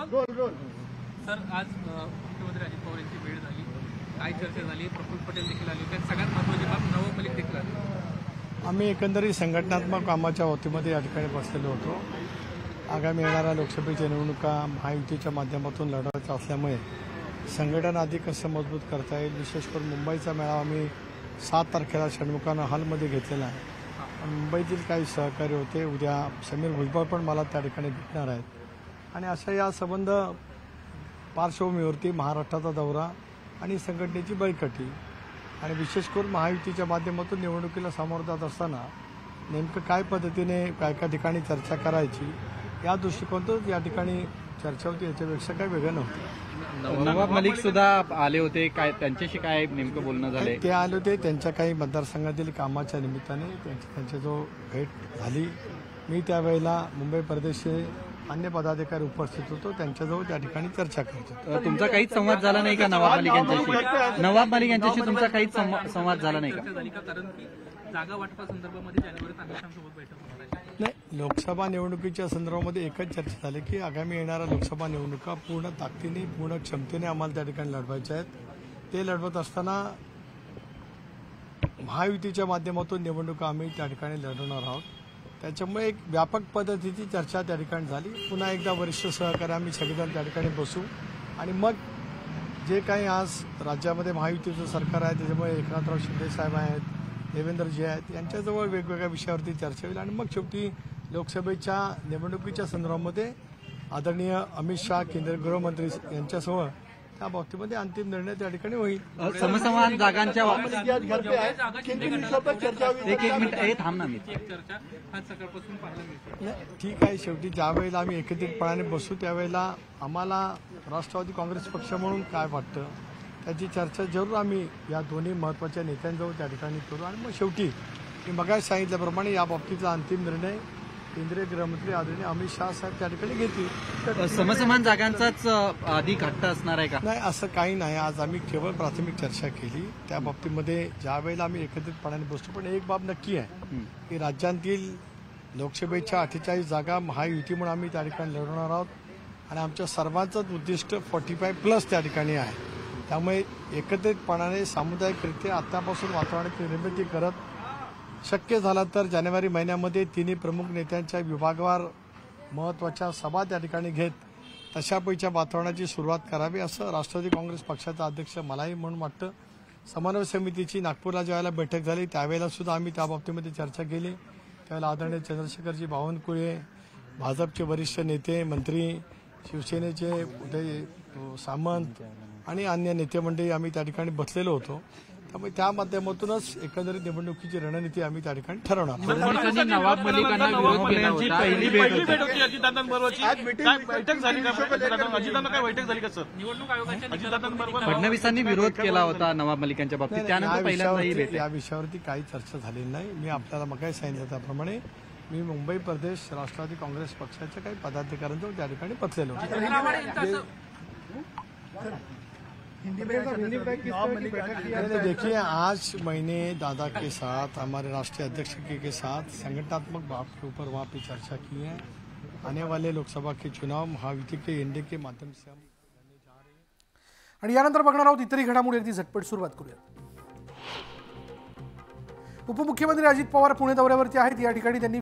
Sir, आज मुख्यमंत्री अजित पवार यांची भेट झाली, काय चर्चा झाली? प्रफुल्ल पटेल देखील आले होते, सगळ्यात महत्त्वाची बाब नवाब मलिक देखील आले। आम्ही एकंदरीत संघटनात्मक कामाच्या वतीमध्ये या ठिकाणी बसलेलो होतो। आगामी येणाऱ्या लोकसभेच्या निवडणुका महायुतीच्या माध्यमातून लढवायच्या असल्यामुळे संघटन अधिक कसं मजबूत करता येईल, विशेष करून मुंबईचा मेळावा आम्ही 7 तारखेला षण्मुखानं हॉलमध्ये घेतलेला आहे। मुंबईतील काही सहकारी होते, उद्या समीर भुजबळ पण मला त्या ठिकाणी भेटणार आहेत आणि अशा या संबंध पार्श्वभूमीवरती महाराष्ट्राचा दौरा आणि संघटनेची बळकटी आणि विशेष करून महायुतीच्या माध्यमातून निवडणुकीला सामोरं जात असताना नेमकं काय पद्धतीने काय ठिकाणी चर्चा करायची या दृष्टिकोनातून या ठिकाणी चर्चा होती, याच्यापेक्षा काही वेगळं नव्हतं। नवाब मलिक सुद्धा आले होते, काय त्यांच्याशी काय नेमकं बोलणं झालं? ते आले होते त्यांच्या काही मतदारसंघातील कामाच्या निमित्ताने त्यांच्या जो भेट झाली। मी त्यावेळेला मुंबई प्रदेशचे अन्य पदाधिकारी उपस्थित होतो, त्यांच्याजवळ त्या ठिकाणी चर्चा करत होतो। तुमचा काहीच संवाद झाला नाही का नवाब मलिक यांच्याशी? नवाब मलिक यांच्याशी तुमचा काहीच संवाद झाला नाही का? कारण की जागा वाटपासंदर्भामध्ये जानेवारीत अमित शहांसोबत बैठक होणार आहे। नाही, लोकसभा निवडणुकीच्या संदर्भामध्ये एकच चर्चा झाली की आगामी येणाऱ्या लोकसभा निवडणुका पूर्ण ताकदीने पूर्ण क्षमतेने आम्हाला त्या ठिकाणी लढवायच्या आहेत। ते लढवत असताना महायुतीच्या माध्यमातून निवडणुका आम्ही त्या ठिकाणी लढवणार आहोत, त्याच्यामुळे एक व्यापक पद्धतीची चर्चा त्या ठिकाणी झाली। पुन्हा एकदा वरिष्ठ सहकारी आम्ही सगळेजण त्या ठिकाणी बसू आणि मग जे काही आज राज्यामध्ये महायुतीचं सरकार आहे त्याच्यामुळे एकनाथराव शिंदे साहेब आहेत, देवेंद्रजी आहेत, यांच्याजवळ वेगवेगळ्या विषयावरती चर्चा होईल आणि मग शेवटी लोकसभेच्या निवडणुकीच्या संदर्भामध्ये आदरणीय अमित शहा केंद्रीय गृहमंत्री यांच्यासमोर त्या बाबतीमध्ये अंतिम निर्णय त्या ठिकाणी होईल। समसमान जागांच्या एक मिनिट थांब ना, मी चर्चा आज सकाळपासून पाहायला मिळते। ठीक आहे, शेवटी ज्या वेळेला आम्ही एकत्रितपणाने बसू त्यावेळेला आम्हाला राष्ट्रवादी काँग्रेस पक्ष म्हणून काय वाटतं त्याची चर्चा जरूर आम्ही या दोन्ही महत्त्वाच्या नेत्यांजवळ त्या ठिकाणी करू आणि मग शेवटी मी मगाशी सांगितल्याप्रमाणे या बाबतीचा अंतिम निर्णय केंद्रीय गृहमंत्री आदरणीय अमित शहा साहेब त्या ठिकाणी घेतील। समसमान जागांचाच अधिक हट्ट असणार आहे का? नाही, असं काही नाही। आज आम्ही केवळ प्राथमिक चर्चा केली त्या बाबतीमध्ये ज्या वेळेला आम्ही एकत्रितपणाने बसतो, पण एक बाब नक्की आहे की राज्यातील लोकसभेच्या 48 जागा महायुती म्हणून आम्ही त्या ठिकाणी लढवणार आहोत आणि आमच्या सर्वांचंच उद्दिष्ट 45+ त्या ठिकाणी आहे। त्यामुळे एकत्रितपणाने सामुदायिकरित्या आतापासून वातावरणाची निर्मिती करत शक्य झाला तर जानेवारी महिन्यामध्ये तिन्ही प्रमुख नेत्यांच्या विभागवार महत्त्वाच्या सभा त्या ठिकाणी घेत तशापैकी वातावरणाची सुरुवात करावी असं राष्ट्रवादी काँग्रेस पक्षाचा अध्यक्ष मलाही म्हणून वाटतं। समन्वय समितीची नागपूरला ज्यावेळेला बैठक झाली त्यावेळेला सुद्धा आम्ही त्या बाबतीमध्ये चर्चा केली। त्यावेळेला आदरणीय चंद्रशेखरजी बावनकुळे, भाजपचे वरिष्ठ नेते मंत्री, शिवसेनेचे उदय सामंत आणि अन्य नेते मंडळी आम्ही त्या ठिकाणी बसलेलो होतो, त्यामुळे त्या माध्यमातूनच एकंदरीत निवडणुकीची रणनीती आम्ही त्या ठिकाणी ठरवणार। नवाब मलिकांना विरोध केला होता, पहिली भेट होती अजितांबरोबरची बैठक झाली का? अजितांना काय बैठक झाली का सर? निवडणूक आयोगाच्या अजितांबरोबर फडणवीसांनी विरोध केला होता नवाब मलिकांच्या बाबतीत, त्यानंतर पहिल्यांदाही भेट। या विषयावरती काही चर्चा झालेली नाही। मी आपल्याला मगाही सांगितलं त्याप्रमाणे मी मुंबई प्रदेश राष्ट्रवादी काँग्रेस पक्षाच्या काही पदाधिकाऱ्यांजवळ त्या ठिकाणी बसलेलो होतो। देखिए, आज मैंने दादा के साथ हमारे राष्ट्रीय अध्यक्ष के साथ संगठनात्मक बात के ऊपर वहाँ पे चर्चा की है। आने वाले लोकसभा के चुनाव महायुति के एनडीए के माध्यम से हम करने जा रहे हैं आणि यानंतर बघणार आहोत इतरही घडामोडी। अगदी झटपट सुरुवात करूया। उपमुख्यमंत्री अजित पवार पुणे दौऱ्यावरती आहेत। या ठिकाणी त्यांनी